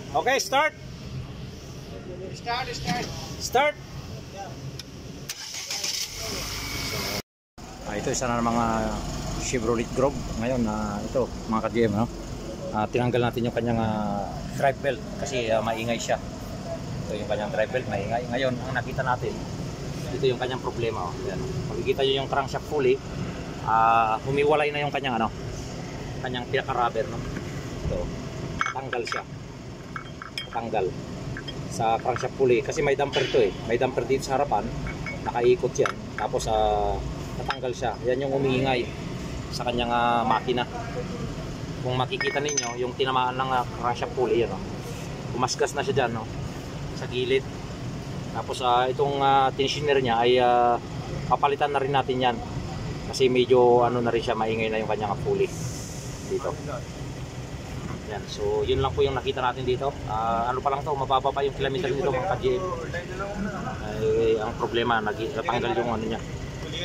Okay, start. Start. Ito isa na ng mga Chevrolet Grove ngayon na ito mga ka-GM, no? Tinanggal natin yung kanyang drive belt kasi maingay siya. Ito yung kanyang drive belt, maingay. Ngayon ang nakita natin, ito yung kanyang problema. Yan. Makikita nyo yung crankshaft pulley, humiwalay na yung kanyang kanyang pinaka-rubber, no? Ito, natanggal siya. Natanggal sa crankshaft pulley kasi may damper to eh. May damper dito sa harapan, nakaikot yan. Tapos natanggal siya. Yan yung umiingay sa kanyang makina. Kung makikita ninyo yung tinamaan ng crankshaft pulley, yan, no? Umasgas na siya dyan, no? Sa gilid. Tapos itong tensioner niya ay papalitan na rin natin yan kasi medyo na rin siya, maingay na yung kanyang pulley dito. Yan, so yun lang po yung nakita natin dito. Ano pa lang to, mababa pa yung kilometer dito mga ka-GM. Ang problema, natanggal yung niya,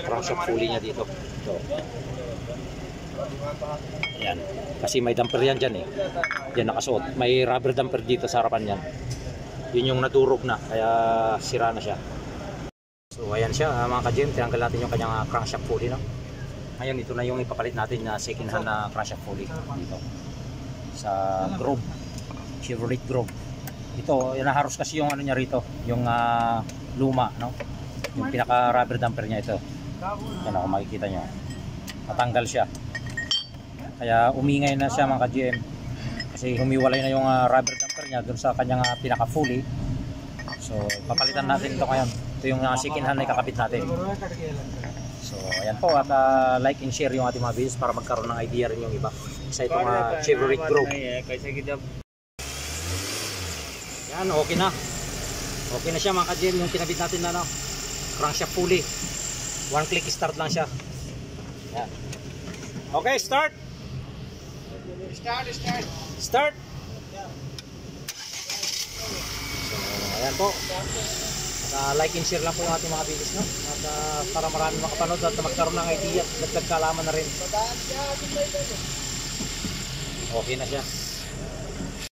crankshaft pulley niya dito. So, yan, kasi may damper yan dyan eh. Yan nakasuot, may rubber damper dito sa harapan yan. Yun yung nadurog na, kaya sira na siya. So ayan siya mga ka-GM, tinanggal natin yung kanyang crankshaft pulley, no? Ngayon ito na yung ipapalit natin na second hand na crankshaft pulley dito sa Grove, Chevrolet Grove. Ito, naharos kasi yung niya rito, yung luma, no? Yung pinaka rubber damper niya ito. Yan kung makikita nyo, natanggal siya. Kaya umingay na siya mga ka-GM kasi humiwalay na yung rubber damper niya dun sa kanyang pinaka pulley. So papalitan natin ito ngayon. Ito yung second hand na ikakabit natin. So ayan po, at like and share yung ating mga videos para magkaroon ng idea rin yung iba sa itong Chevrolet Grove. Yan, okay na. Okay na siya mga ka-GM yung kinabit natin na crankshaft pulley. One click start lang siya. Yan. Okay, start. Start. So, ayan po. At like and share lang po yung ating mga videos, no? At para marami makapanood at magkaroon ng idea at dagdag kaalaman na rin. Okay na siya.